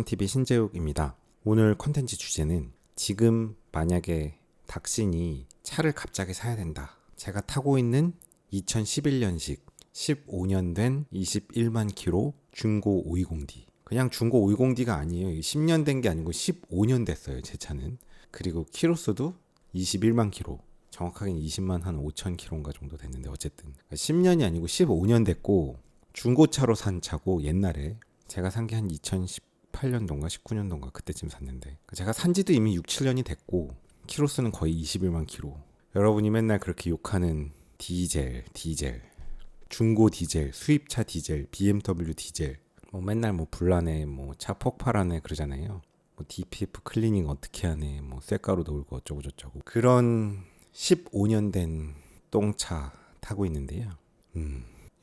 TV 신재욱입니다. 오늘 컨텐츠 주제는 지금 만약에 닥신이 차를 갑자기 사야 된다. 제가 타고 있는 2011년식 15년 된 21만 킬로 중고 520D. 그냥 중고 520D가 아니에요. 10년 된 게 아니고 15년 됐어요. 제 차는. 그리고 키로수도 21만 킬로. 정확하게는 20만 한 5천 킬로인가 정도 됐는데 어쨌든 10년이 아니고 15년 됐고 중고차로 산 차고 옛날에 제가 산 게 한 2018년도인가 19년도인가 그때쯤 샀는데 제가 산 지도 이미 6, 7년이 됐고 키로수는 거의 21만 킬로. 여러분이 맨날 그렇게 욕하는 디젤, 중고 디젤, 수입차 디젤, BMW 디젤 뭐 맨날 뭐 불나네, 뭐 차 폭발하네 그러잖아요. 뭐 DPF 클리닝 어떻게 하네, 뭐 쇳가루 넣고 어쩌고 저쩌고 그런 15년 된 똥차 타고 있는데요.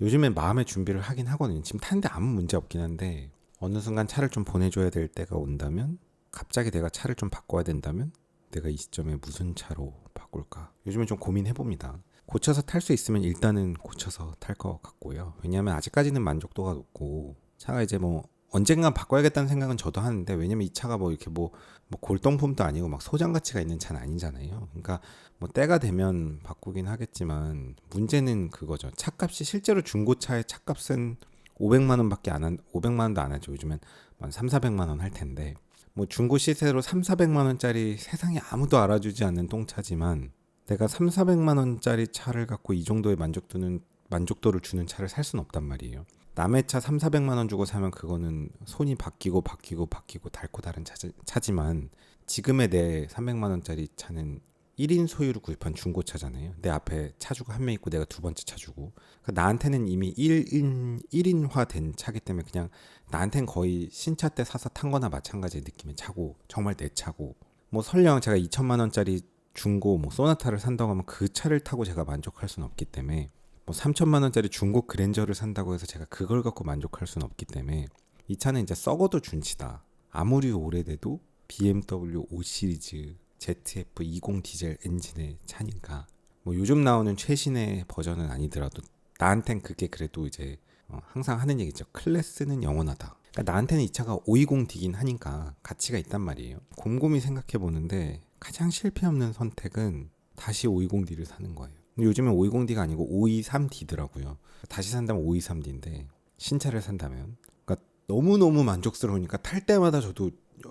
요즘엔 마음의 준비를 하긴 하거든요. 지금 타는데 아무 문제 없긴 한데 어느 순간 차를 좀 보내줘야 될 때가 온다면, 갑자기 내가 차를 좀 바꿔야 된다면 내가 이 시점에 무슨 차로 바꿀까? 요즘엔 좀 고민해봅니다. 고쳐서 탈 수 있으면 일단은 고쳐서 탈 것 같고요. 왜냐하면 아직까지는 만족도가 높고 차가 이제 뭐 언젠간 바꿔야겠다는 생각은 저도 하는데, 왜냐면 이 차가 뭐 이렇게 뭐 골동품도 아니고 막 소장 가치가 있는 차는 아니잖아요. 그러니까 뭐 때가 되면 바꾸긴 하겠지만 문제는 그거죠. 차값이 실제로 중고차의 차값은 500만 원밖에 안 한, 500만 원도 안 하죠. 요즘엔 한 3, 400만 원 할 텐데 뭐 중고 시세로 3, 400만 원짜리 세상에 아무도 알아주지 않는 똥차지만 내가 3, 400만 원짜리 차를 갖고 이 정도의 만족도를 주는 차를 살 수는 없단 말이에요. 남의 차 3, 400만 원 주고 사면 그거는 손이 바뀌고 닳고 다른 차지만 지금의 내 300만 원짜리 차는 1인 소유로 구입한 중고차잖아요. 내 앞에 차주가 한 명 있고 내가 두 번째 차주고, 그러니까 나한테는 이미 1인화 된 차기 때문에 그냥 나한테는 거의 신차 때 사서 탄 거나 마찬가지의 느낌의 차고, 정말 내 차고, 뭐 설령 제가 2천만 원짜리 중고 뭐 소나타를 산다고 하면 그 차를 타고 제가 만족할 수는 없기 때문에, 뭐 3천만 원짜리 중고 그랜저를 산다고 해서 제가 그걸 갖고 만족할 수는 없기 때문에 이 차는 이제 썩어도 준치다. 아무리 오래돼도 BMW 5 시리즈 ZF20 디젤 엔진의 차니까, 뭐 요즘 나오는 최신의 버전은 아니더라도 나한텐 그게 그래도 이제 항상 하는 얘기죠. 클래스는 영원하다. 그러니까 나한테는 이 차가 520D긴 하니까 가치가 있단 말이에요. 곰곰이 생각해 보는데 가장 실패 없는 선택은 다시 520D를 사는 거예요. 요즘엔 520D가 아니고 523D더라고요. 다시 산다면 523D인데 신차를 산다면, 그러니까 너무너무 만족스러우니까 탈 때마다 저도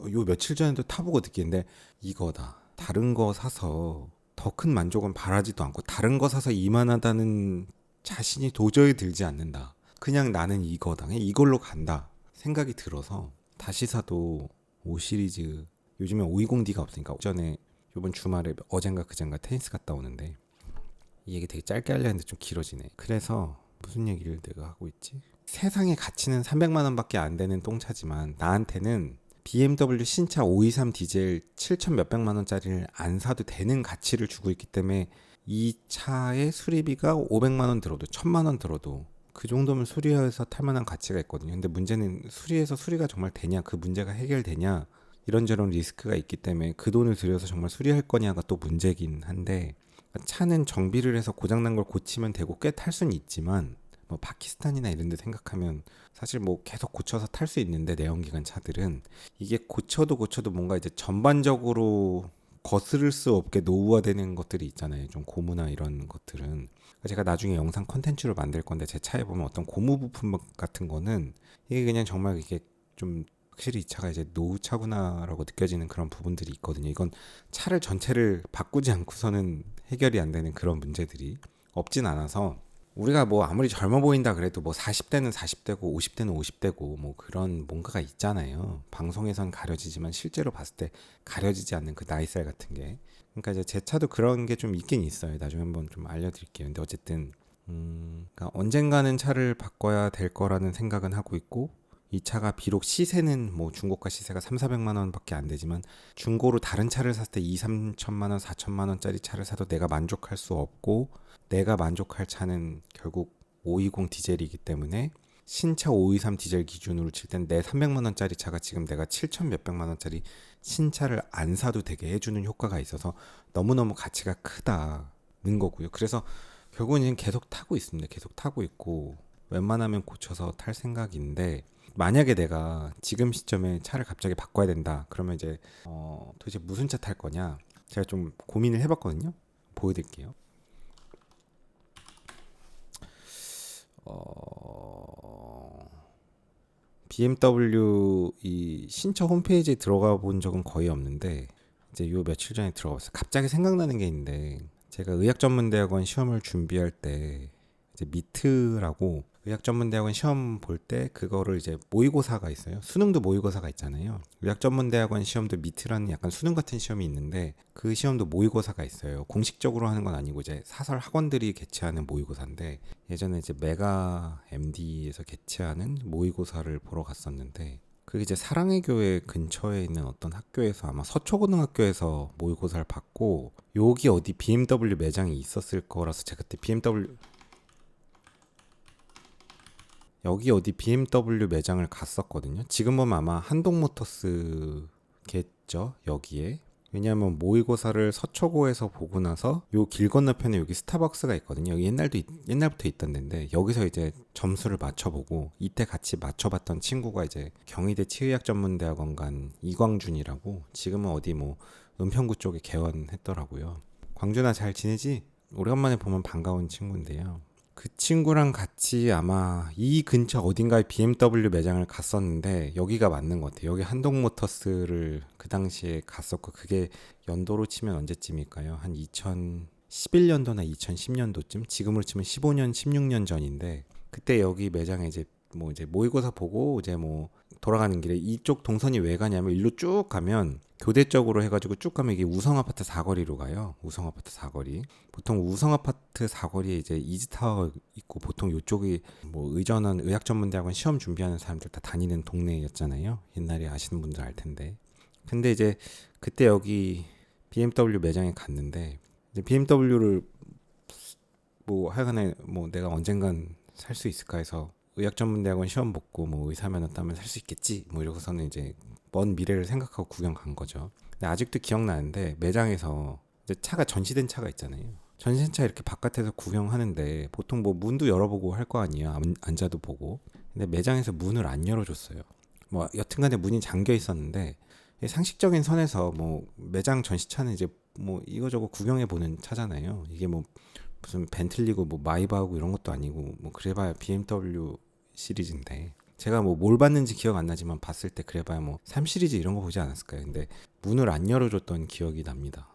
요 며칠 전에도 타보고 느끼는데 이거다. 다른 거 사서 더 큰 만족은 바라지도 않고 다른 거 사서 이만하다는 자신이 도저히 들지 않는다. 그냥 나는 이거다. 그냥 이걸로 간다 생각이 들어서 다시 사도 5 시리즈, 요즘에 520D가 없으니까. 전에 요번 주말에 어젠가 그젠가 테니스 갔다 오는데 이 얘기 되게 짧게 하려 했는데 좀 길어지네. 그래서 무슨 얘기를 내가 하고 있지? 세상의 가치는 300만 원밖에 안 되는 똥차지만 나한테는 BMW 신차 523 디젤 7천 몇백만 원짜리를 안 사도 되는 가치를 주고 있기 때문에 이 차의 수리비가 500만 원 들어도 1000만 원 들어도 그 정도면 수리해서 탈 만한 가치가 있거든요. 근데 문제는 수리해서 수리가 정말 되냐, 그 문제가 해결되냐, 이런저런 리스크가 있기 때문에 그 돈을 들여서 정말 수리할 거냐가 또 문제긴 한데, 차는 정비를 해서 고장난 걸 고치면 되고 꽤 탈 수는 있지만 뭐 파키스탄이나 이런 데 생각하면 사실 뭐 계속 고쳐서 탈 수 있는데, 내연기관 차들은 이게 고쳐도 뭔가 이제 전반적으로 거스를 수 없게 노후화되는 것들이 있잖아요. 좀 고무나 이런 것들은. 제가 나중에 영상 컨텐츠로 만들 건데 제 차에 보면 어떤 고무 부품 같은 거는 이게 그냥 정말 이게 좀 확실히 이 차가 이제 노후차구나라고 느껴지는 그런 부분들이 있거든요. 이건 차를 전체를 바꾸지 않고서는 해결이 안 되는 그런 문제들이 없진 않아서, 우리가 뭐 아무리 젊어 보인다 그래도 뭐 40대는 40대고 50대는 50대고 뭐 그런 뭔가가 있잖아요. 방송에선 가려지지만 실제로 봤을 때 가려지지 않는 그 나이살 같은 게. 그러니까 이제 제 차도 그런 게 좀 있긴 있어요. 나중에 한번 좀 알려드릴게요. 근데 어쨌든 그러니까 언젠가는 차를 바꿔야 될 거라는 생각은 하고 있고, 이 차가 비록 시세는 뭐 중고가 시세가 3, 400만 원밖에 안 되지만 중고로 다른 차를 샀을 때 2, 3천만 원, 4천만 원짜리 차를 사도 내가 만족할 수 없고, 내가 만족할 차는 결국 520 디젤이기 때문에 신차 523 디젤 기준으로 칠 땐 내 300만 원짜리 차가 지금 내가 7천 몇백만 원짜리 신차를 안 사도 되게 해주는 효과가 있어서 너무너무 가치가 크다는 거고요. 그래서 결국은 계속 타고 있습니다. 계속 타고 있고 웬만하면 고쳐서 탈 생각인데, 만약에 내가 지금 시점에 차를 갑자기 바꿔야 된다. 그러면 이제 도대체 무슨 차 탈 거냐? 제가 좀 고민을 해봤거든요. 보여드릴게요. BMW 이 신차 홈페이지에 들어가 본 적은 거의 없는데 이제 요 며칠 전에 들어갔어요. 갑자기 생각나는 게 있는데 제가 의학전문대학원 시험을 준비할 때 이제 미트라고 의학전문대학원 시험 볼 때 그거를 이제 모의고사가 있어요. 수능도 모의고사가 있잖아요. 의학전문대학원 시험도 미트라는 약간 수능 같은 시험이 있는데 그 시험도 모의고사가 있어요. 공식적으로 하는 건 아니고 이제 사설 학원들이 개최하는 모의고사인데 예전에 이제 메가 MD에서 개최하는 모의고사를 보러 갔었는데 그게 이제 사랑의 교회 근처에 있는 어떤 학교에서 아마 서초고등학교에서 모의고사를 받고 여기 어디 BMW 매장이 있었을 거라서 제가 그때 여기 어디 BMW 매장을 갔었거든요. 지금 보면 아마 한동모터스겠죠, 여기에. 왜냐하면 모의고사를 서초고에서 보고 나서 요 길 건너편에 여기 스타벅스가 있거든요. 여기 옛날부터 있던 데인데 여기서 이제 점수를 맞춰보고 이때 같이 맞춰봤던 친구가 이제 경희대 치의학전문대학원 간 이광준이라고 지금은 어디 뭐 은평구 쪽에 개원했더라고요. 광준아 잘 지내지? 오래간만에 보면 반가운 친구인데요. 그 친구랑 같이 아마 이 근처 어딘가에 BMW 매장을 갔었는데 여기가 맞는 것 같아요. 여기 한동모터스를 그 당시에 갔었고 그게 연도로 치면 언제쯤일까요? 한 2011년도나 2010년도쯤? 지금으로 치면 15년, 16년 전인데 그때 여기 매장에 이제 모의고사 보고 이제 뭐 돌아가는 길에 이쪽 동선이 왜 가냐면 일로 쭉 가면 교대 쪽으로 해가지고 쭉 가면 이게 우성아파트 사거리로 가요. 우성아파트 사거리. 보통 우성아파트 사거리에 이제 이지타워 있고 보통 이쪽이 뭐 의전원 의학전문대학원 시험 준비하는 사람들 다 다니는 동네였잖아요. 옛날에 아시는 분들 알 텐데. 근데 이제 그때 여기 BMW 매장에 갔는데 이제 BMW를 뭐 하여간에 뭐 내가 언젠간 살 수 있을까 해서 의학전문대학원 시험 보고 뭐 의사면허 따면 살 수 있겠지 뭐 이러고서는 이제 먼 미래를 생각하고 구경 간 거죠. 근데 아직도 기억나는데 매장에서 이제 차가 전시된 차가 있잖아요. 전시된 차 이렇게 바깥에서 구경하는데 보통 뭐 문도 열어보고 할 거 아니에요. 앉아도 보고. 근데 매장에서 문을 안 열어줬어요. 뭐 여튼간에 문이 잠겨 있었는데 상식적인 선에서 뭐 매장 전시차는 이제 뭐 이거저거 구경해 보는 차잖아요. 이게 뭐 무슨 벤틀리고 뭐 마이바하고 이런 것도 아니고 뭐 그래봐야 BMW 시리즈인데 제가 뭐 뭘 봤는지 기억 안 나지만 봤을 때 그래봐야 뭐 3 시리즈 이런 거 보지 않았을까요? 근데 문을 안 열어줬던 기억이 납니다.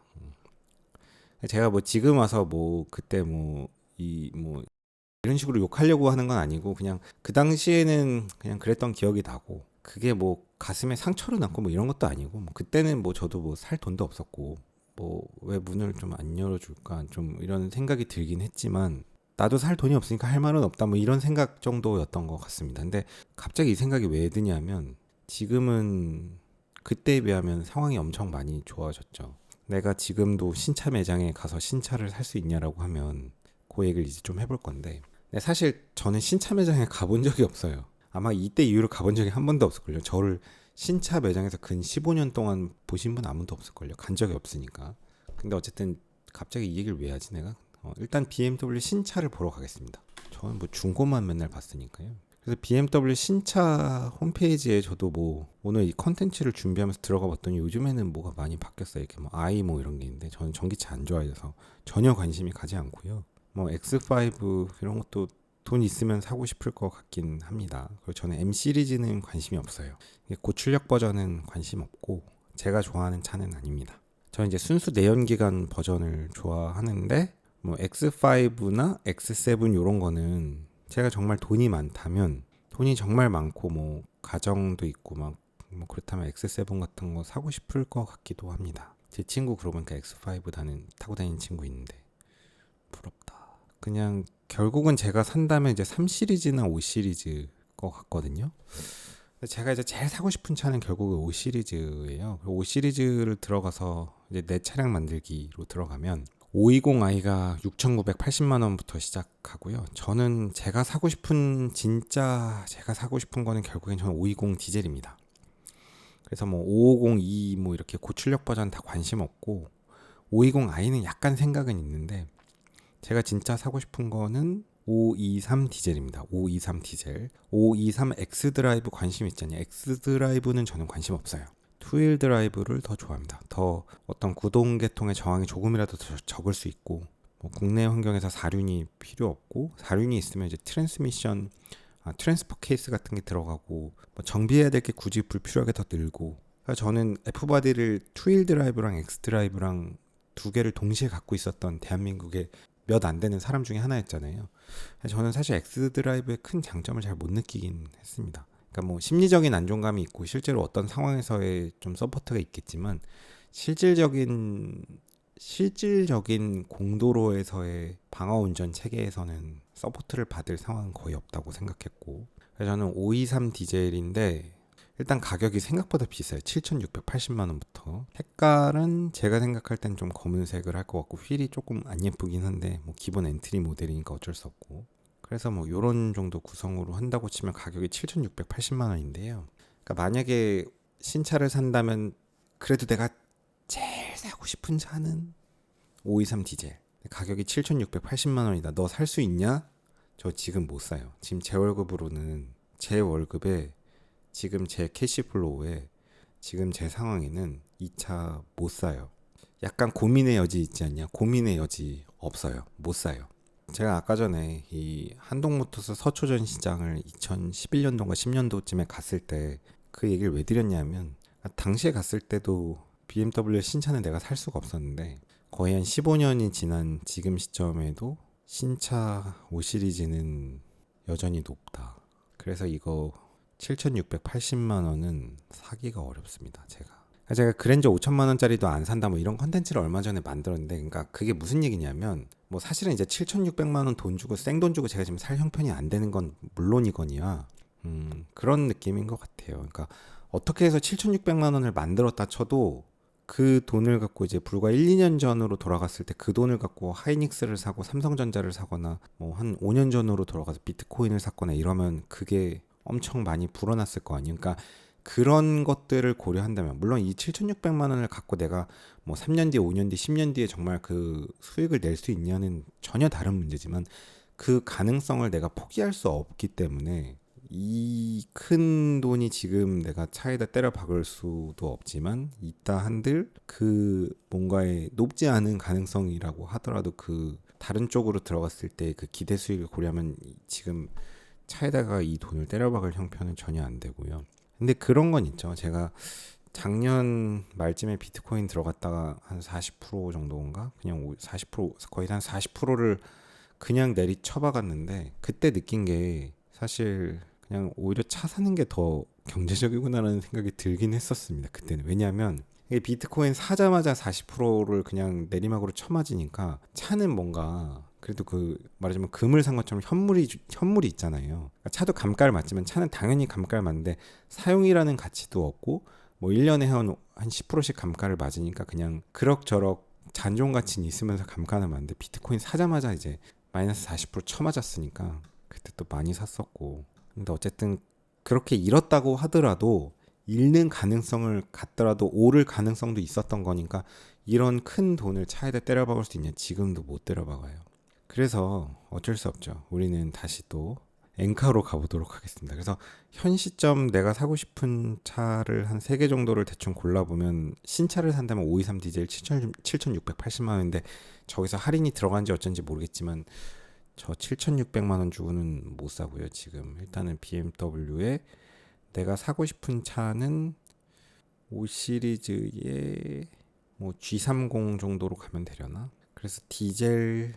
제가 뭐 지금 와서 뭐 그때 뭐 이런 식으로 욕하려고 하는 건 아니고 그냥 그 당시에는 그냥 그랬던 기억이 나고 그게 뭐 가슴에 상처를 남고 뭐 이런 것도 아니고 뭐 그때는 뭐 저도 뭐 살 돈도 없었고 뭐 왜 문을 좀 안 열어줄까 좀 이런 생각이 들긴 했지만 나도 살 돈이 없으니까 할 말은 없다 뭐 이런 생각 정도였던 것 같습니다. 근데 갑자기 이 생각이 왜 드냐면 지금은 그때에 비하면 상황이 엄청 많이 좋아졌죠. 내가 지금도 신차 매장에 가서 신차를 살 수 있냐라고 하면 그 얘기를 이제 좀 해볼 건데 근데 사실 저는 신차 매장에 가본 적이 없어요. 아마 이때 이후로 가본 적이 한 번도 없을걸요. 저를 신차 매장에서 근 15년 동안 보신 분 아무도 없을걸요. 간 적이 없으니까. 근데 어쨌든 갑자기 이 얘기를 왜 하지 내가? 일단 BMW 신차를 보러 가겠습니다. 저는 뭐 중고만 맨날 봤으니까요. 그래서 BMW 신차 홈페이지에 저도 뭐 오늘 이 컨텐츠를 준비하면서 들어가 봤더니 요즘에는 뭐가 많이 바뀌었어요. 이렇게 뭐 i 뭐 이런 게 있는데 저는 전기차 안 좋아해서 전혀 관심이 가지 않고요. 뭐 X5 이런 것도 돈 있으면 사고 싶을 것 같긴 합니다. 그리고 저는 M 시리즈는 관심이 없어요. 고출력 버전은 관심 없고 제가 좋아하는 차는 아닙니다. 저는 이제 순수 내연기관 버전을 좋아하는데 뭐 X5나 X7 이런 거는 제가 정말 돈이 많다면 돈이 정말 많고 뭐 가정도 있고 막 뭐 그렇다면 X7 같은 거 사고 싶을 것 같기도 합니다. 제 친구 그러고 보니까 X5 타고 다니는 친구 있는데 부럽다. 그냥 결국은 제가 산다면 이제 3 시리즈나 5 시리즈 것 같거든요. 제가 이제 제일 사고 싶은 차는 결국은 5 시리즈예요. 5 시리즈를 들어가서 이제 내 차량 만들기로 들어가면 520i가 6,980만 원부터 시작하고요. 저는 진짜 제가 사고 싶은 거는 결국엔 저는 520 디젤입니다. 그래서 뭐 550e 뭐 이렇게 고출력 버전 다 관심 없고 520i는 약간 생각은 있는데 제가 진짜 사고 싶은 거는 523 디젤입니다. 523 디젤. 523 X 드라이브 관심 있잖아요. X 드라이브는 저는 관심 없어요. 투휠 드라이브를 더 좋아합니다. 더 어떤 구동 계통의 저항이 조금이라도 더 적을 수 있고, 뭐 국내 환경에서 사륜이 필요 없고, 사륜이 있으면 이제 트랜스미션, 트랜스퍼 케이스 같은 게 들어가고, 뭐 정비해야 될 게 굳이 불필요하게 더 늘고. 그래서 저는 F바디를 투휠 드라이브랑 X 드라이브랑 두 개를 동시에 갖고 있었던 대한민국의 몇 안 되는 사람 중에 하나였잖아요. 저는 사실 X 드라이브의 큰 장점을 잘 못 느끼긴 했습니다. 그러니까 뭐 심리적인 안정감이 있고 실제로 어떤 상황에서의 좀 서포트가 있겠지만 실질적인 공도로에서의 방어 운전 체계에서는 서포트를 받을 상황은 거의 없다고 생각했고, 그래서 저는 523 디젤인데 일단 가격이 생각보다 비싸요. 7,680만 원부터. 색깔은 제가 생각할 땐 좀 검은색을 할 것 같고, 휠이 조금 안 예쁘긴 한데 뭐 기본 엔트리 모델이니까 어쩔 수 없고, 그래서 뭐 요런 정도 구성으로 한다고 치면 가격이 7,680만 원인데요. 그러니까 만약에 신차를 산다면 그래도 내가 제일 사고 싶은 차는 523 디젤. 가격이 7,680만 원이다. 너 살 수 있냐? 저 지금 못 사요. 지금 제 월급으로는, 제 월급에 지금 제 캐시플로우에 지금 제 상황에는 이 차 못 사요. 약간 고민의 여지 있지 않냐? 고민의 여지 없어요. 못 사요. 제가 아까 전에 이 한동모터스 서초전 시장을 2011년도인가 10년도쯤에 갔을 때 그 얘기를 왜 드렸냐면, 당시에 갔을 때도 BMW 신차는 내가 살 수가 없었는데 거의 한 15년이 지난 지금 시점에도 신차 5 시리즈는 여전히 높다. 그래서 이거 7,680만 원은 사기가 어렵습니다. 제가 그랜저 5천만 원짜리도 안 산다 뭐 이런 컨텐츠를 얼마 전에 만들었는데, 그러니까 그게 무슨 얘기냐면, 뭐 사실은 이제 7,600만 원 돈 주고 생돈 주고 제가 지금 살 형편이 안 되는 건 물론이거니와 그런 느낌인 것 같아요. 그러니까 어떻게 해서 7,600만 원을 만들었다 쳐도 그 돈을 갖고 이제 불과 1, 2년 전으로 돌아갔을 때 그 돈을 갖고 하이닉스를 사고 삼성전자를 사거나 뭐 한 5년 전으로 돌아가서 비트코인을 샀거나 이러면 그게 엄청 많이 불어났을 거 아니에요. 그러니까 그런 것들을 고려한다면, 물론 이 7,600만 원을 갖고 내가 뭐 3년 뒤에 5년 뒤 10년 뒤에 정말 그 수익을 낼 수 있냐는 전혀 다른 문제지만, 그 가능성을 내가 포기할 수 없기 때문에 이 큰 돈이 지금 내가 차에다 때려 박을 수도 없지만, 있다 한들 그 뭔가의 높지 않은 가능성이라고 하더라도 그 다른 쪽으로 들어갔을 때 그 기대 수익을 고려하면 지금 차에다가 이 돈을 때려 박을 형편은 전혀 안 되고요. 근데 그런 건 있죠. 제가 작년 말쯤에 비트코인 들어갔다가 한 40% 정도인가? 그냥 40% 거의 한 40%를 그냥 내리쳐 박았는데, 그때 느낀 게 사실 그냥 오히려 차 사는 게 더 경제적이구나라는 생각이 들긴 했었습니다. 그때는. 왜냐하면 이게 비트코인 사자마자 40%를 그냥 내리막으로 쳐맞으니까 차는 뭔가 그래도 그 말하자면 금을 산 것처럼 현물이 있잖아요. 그러니까 차도 감가를 맞지만 차는 당연히 감가를 맞는데 사용이라는 가치도 없고, 뭐 1년에 한 10%씩 감가를 맞으니까 그냥 그럭저럭 잔존 가치는 있으면서 감가는 맞는데, 비트코인 사자마자 이제 마이너스 40% 쳐맞았으니까 그때 또 많이 샀었고. 근데 어쨌든 그렇게 잃었다고 하더라도 잃는 가능성을 갖더라도 오를 가능성도 있었던 거니까, 이런 큰 돈을 차에다 때려박을 수 있냐? 지금도 못 때려박아요. 그래서 어쩔 수 없죠. 우리는 다시 또 엔카로 가보도록 하겠습니다. 그래서 현 시점 내가 사고 싶은 차를 한 3개 정도를 대충 골라보면, 신차를 산다면 523 디젤 7,680만 원인데 저기서 할인이 들어간지 어쩐지 모르겠지만 저 7,600만 원 주고는 못 사고요. 지금 일단은 BMW에 내가 사고 싶은 차는 5 시리즈의 뭐 G30 정도로 가면 되려나? 그래서 디젤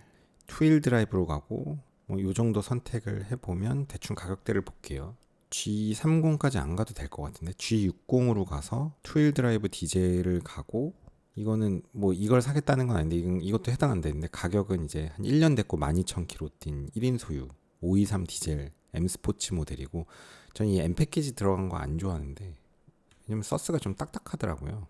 투휠 드라이브로 가고 뭐 요 정도 선택을 해보면 대충 가격대를 볼게요. G30까지 안 가도 될 것 같은데 G60으로 가서 투휠 드라이브 디젤을 가고, 이거는 뭐 이걸 사겠다는 건 아닌데 이것도 해당 안 되는데, 가격은 이제 한 1년 됐고 12,000km 뛴 1인 소유 523 디젤 M 스포츠 모델이고, 저는 이 M 패키지 들어간 거 안 좋아하는데 왜냐면 서스가 좀 딱딱하더라고요.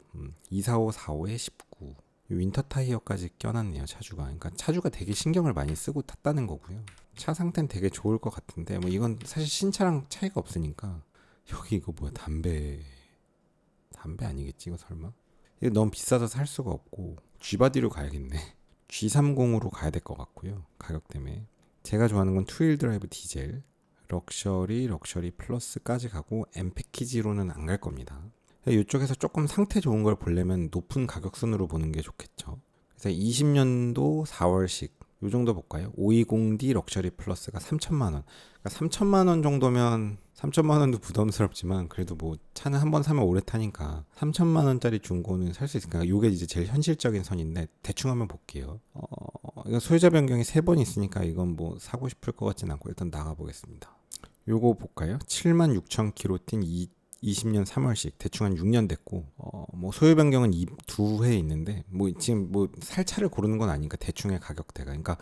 245, 45에 19 윈터 타이어까지 껴놨네요. 차주가. 그러니까 차주가 되게 신경을 많이 쓰고 탔다는 거고요. 차 상태는 되게 좋을 것 같은데 뭐 이건 사실 신차랑 차이가 없으니까. 여기 이거 뭐야, 담배 아니겠지 이거 설마? 이거 너무 비싸서 살 수가 없고 G바디로 가야겠네. G30으로 가야 될 것 같고요. 가격 때문에. 제가 좋아하는 건 투휠 드라이브 디젤, 럭셔리 플러스까지 가고 M 패키지로는 안 갈 겁니다. 이쪽에서 조금 상태 좋은 걸 보려면 높은 가격 순으로 보는 게 좋겠죠. 그래서 20년도 4월식 요 정도 볼까요? 520D 럭셔리 플러스가 3천만 원. 그러니까 3천만 원 정도면 3천만 원도 부담스럽지만 그래도 뭐 차는 한 번 사면 오래 타니까 3천만 원짜리 중고는 살 수 있으니까 요게 이제 제일 현실적인 선인데 대충 한번 볼게요. 이건 소유자 변경이 3번 있으니까 이건 뭐 사고 싶을 것 같진 않고 일단 나가 보겠습니다. 요거 볼까요? 76,000km 뛴 20년 3월식 대충 한 6년 됐고 뭐 소유 변경은 2회 있는데 뭐 지금 뭐 살 차를 고르는 건 아니니까 대충의 가격대가 그러니까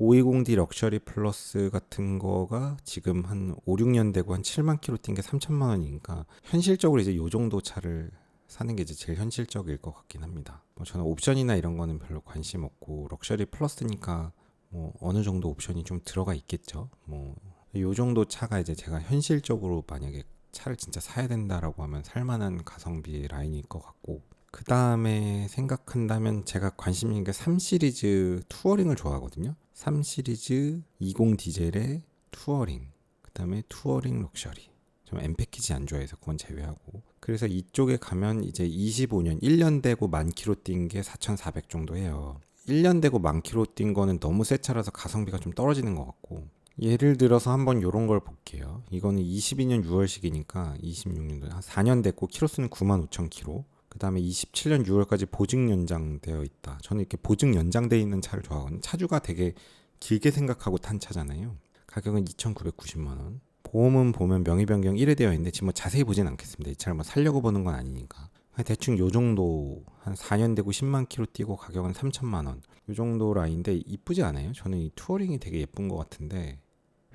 520D 럭셔리 플러스 같은 거가 지금 한 5, 6년 되고 한 7만 킬로 뛴 게 3천만 원이니까 현실적으로 이제 요 정도 차를 사는 게 이제 제일 현실적일 것 같긴 합니다. 뭐 저는 옵션이나 이런 거는 별로 관심 없고 럭셔리 플러스니까 뭐 어느 정도 옵션이 좀 들어가 있겠죠. 뭐 요 정도 차가 이제 제가 현실적으로 만약에 차를 진짜 사야 된다라고 하면 살만한 가성비 라인일 것 같고 그 다음에 생각한다면 제가 관심 있는 게 3 시리즈 투어링을 좋아하거든요. 3 시리즈 20 디젤의 투어링 그 다음에 투어링 럭셔리 좀 M 패키지 안 좋아해서 그건 제외하고 그래서 이쪽에 가면 이제 25년 1년 되고 만 킬로 뛴 게 4,400 정도 해요. 1년 되고 만 킬로 뛴 거는 너무 새 차라서 가성비가 좀 떨어지는 것 같고 예를 들어서 한번 요런 걸 볼게요. 이거는 22년 6월식이니까 26년도 한 4년 됐고 키로수는 95,000km. 그 다음에 27년 6월까지 보증 연장되어 있다. 저는 이렇게 보증 연장되어 있는 차를 좋아하거든요. 차주가 되게 길게 생각하고 탄 차잖아요. 가격은 2,990만 원. 보험은 보면 명의 변경 1회 되어 있는데 지금 뭐 자세히 보진 않겠습니다. 이 차를 뭐 살려고 보는 건 아니니까. 대충 요 정도 한 4년 되고 10만 킬로 뛰고 가격은 3천만 원. 요 정도 라인인데 이쁘지 않아요? 저는 이 투어링이 되게 예쁜 것 같은데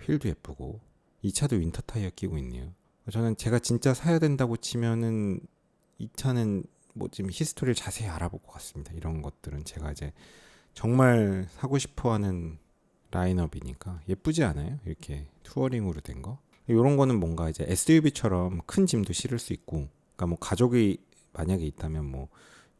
휠도 예쁘고 이 차도 윈터 타이어 끼고 있네요. 저는 제가 진짜 사야 된다고 치면은 이 차는 뭐 지금 히스토리를 자세히 알아볼 것 같습니다. 이런 것들은 제가 이제 정말 사고 싶어하는 라인업이니까 예쁘지 않아요? 이렇게 투어링으로 된 거. 이런 거는 뭔가 이제 SUV처럼 큰 짐도 실을 수 있고, 그러니까 뭐 가족이 만약에 있다면 뭐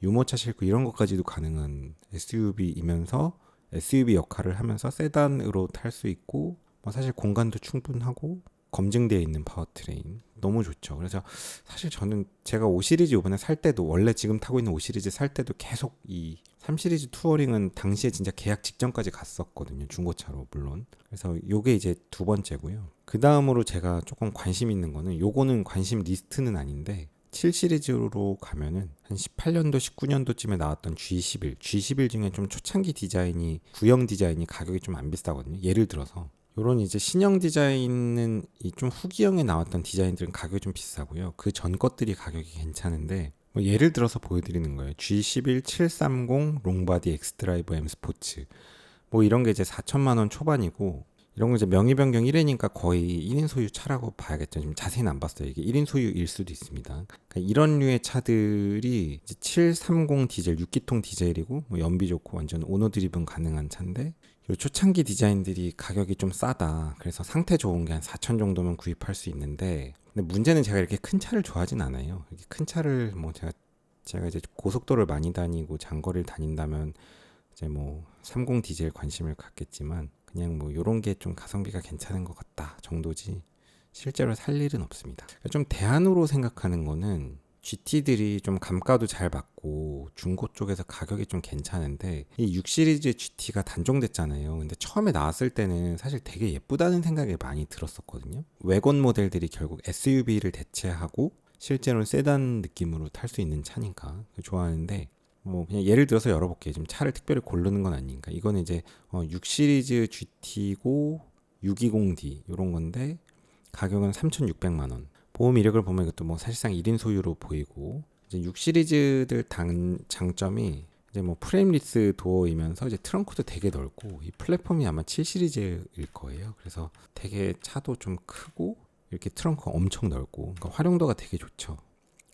유모차 싣고 이런 것까지도 가능한 SUV이면서 SUV 역할을 하면서 세단으로 탈 수 있고. 뭐 사실 공간도 충분하고 검증되어 있는 파워트레인 너무 좋죠. 그래서 사실 저는 제가 5 시리즈 이번에 살 때도 원래 지금 타고 있는 5 시리즈 살 때도 계속 이 3 시리즈 투어링은 당시에 진짜 계약 직전까지 갔었거든요. 중고차로 물론. 그래서 요게 이제 두 번째고요. 그 다음으로 제가 조금 관심 있는 거는 요거는 관심 리스트는 아닌데 7 시리즈로 가면은 한 18년도 19년도쯤에 나왔던 G11 중에 좀 초창기 디자인이 구형 디자인이 가격이 좀 안 비싸거든요. 예를 들어서 요런 이제 신형 디자인은 이 좀 후기형에 나왔던 디자인들은 가격이 좀 비싸고요. 그 전 것들이 가격이 괜찮은데 뭐 예를 들어서 보여드리는 거예요. G11 730 롱바디 엑스드라이브 M 스포츠 뭐 이런 게 이제 4천만 원 초반이고 이런 거 이제 명의 변경 1회니까 거의 1인 소유 차라고 봐야겠죠. 지금 자세히는 안 봤어요. 이게 1인 소유일 수도 있습니다. 그러니까 이런 류의 차들이 이제 730 디젤 6기통 디젤이고 뭐 연비 좋고 완전 오너 드리븐 가능한 차인데 요 초창기 디자인들이 가격이 좀 싸다. 그래서 상태 좋은 게 한 4천 정도면 구입할 수 있는데 근데 문제는 제가 이렇게 큰 차를 좋아하진 않아요. 이렇게 큰 차를 뭐 제가 이제 고속도로를 많이 다니고 장거리를 다닌다면 이제 뭐 30 디젤 관심을 갖겠지만 그냥 뭐 요런 게 좀 가성비가 괜찮은 것 같다 정도지 실제로 살 일은 없습니다. 좀 대안으로 생각하는 거는 GT들이 좀 감가도 잘 받고 중고 쪽에서 가격이 좀 괜찮은데 이 6 시리즈 GT가 단종됐잖아요. 근데 처음에 나왔을 때는 사실 되게 예쁘다는 생각이 많이 들었었거든요. 외gon 모델들이 결국 SUV를 대체하고 실제로는 세단 느낌으로 탈 수 있는 차니까 좋아하는데 뭐 그냥 예를 들어서 열어볼게요. 지금 차를 특별히 고르는 건 아니니까 이거는 이제 6 시리즈 GT고 620D 이런 건데 가격은 3,600만 원. 보험 이력을 보면 이것도 뭐 사실상 1인 소유로 보이고 이제 6 시리즈들 장점이 이제 뭐 프레임리스 도어이면서 이제 트렁크도 되게 넓고 이 플랫폼이 아마 7 시리즈일 거예요. 그래서 되게 차도 좀 크고 이렇게 트렁크 엄청 넓고 그러니까 활용도가 되게 좋죠.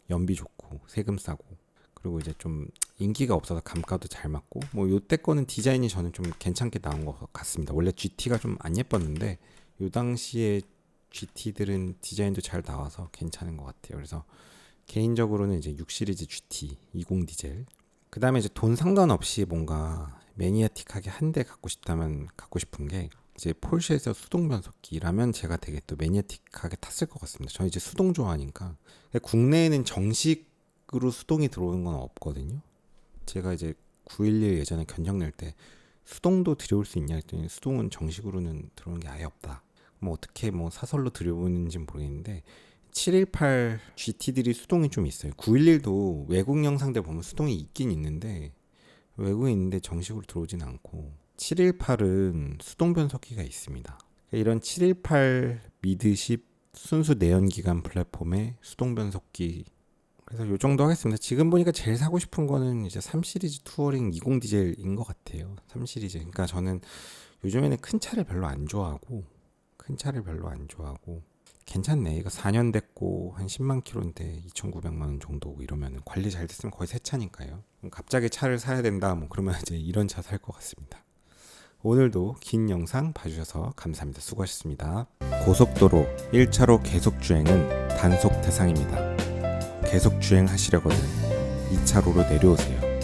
연비 좋고 세금 싸고 그리고 이제 좀 인기가 없어서 감가도 잘 맞고 뭐 요때 거는 디자인이 저는 좀 괜찮게 나온 것 같습니다. 원래 GT가 좀 안 예뻤는데 요 당시에 GT들은 디자인도 잘 나와서 괜찮은 것 같아요. 그래서 개인적으로는 이제 6 시리즈 GT 20 디젤. 그 다음에 이제 돈 상관없이 뭔가 매니아틱하게 한 대 갖고 싶다면 갖고 싶은 게 이제 폴쉐에서 수동 변속기라면 제가 되게 또 매니아틱하게 탔을 것 같습니다. 저는 이제 수동 좋아하니까. 국내에는 정식으로 수동이 들어오는 건 없거든요. 제가 이제 911 예전에 견적 낼 때 수동도 들여올 수 있냐 했더니 수동은 정식으로는 들어오는 게 아예 없다. 뭐 어떻게 뭐 사설로 들여오는지는 모르겠는데 718 GT들이 수동이 좀 있어요. 911도 외국 영상들 보면 수동이 있긴 있는데 외국에 있는데 정식으로 들어오진 않고 718은 수동 변속기가 있습니다. 이런 718 미드십 순수 내연기관 플랫폼의 수동 변속기, 그래서 요 정도 하겠습니다. 지금 보니까 제일 사고 싶은 거는 이제 3 시리즈 투어링 20 디젤인 것 같아요. 3 시리즈. 그러니까 저는 요즘에는 큰 차를 별로 안 좋아하고 괜찮네. 이거 4년 됐고 한 10만 킬로인데 2,900만 원 정도 이러면 관리 잘 됐으면 거의 새 차니까요. 갑자기 차를 사야 된다 뭐 그러면 이제 이런 차 살 것 같습니다. 오늘도 긴 영상 봐주셔서 감사합니다. 수고하셨습니다. 고속도로 1차로 계속 주행은 단속 대상입니다. 계속 주행하시려거든 2차로로 내려오세요.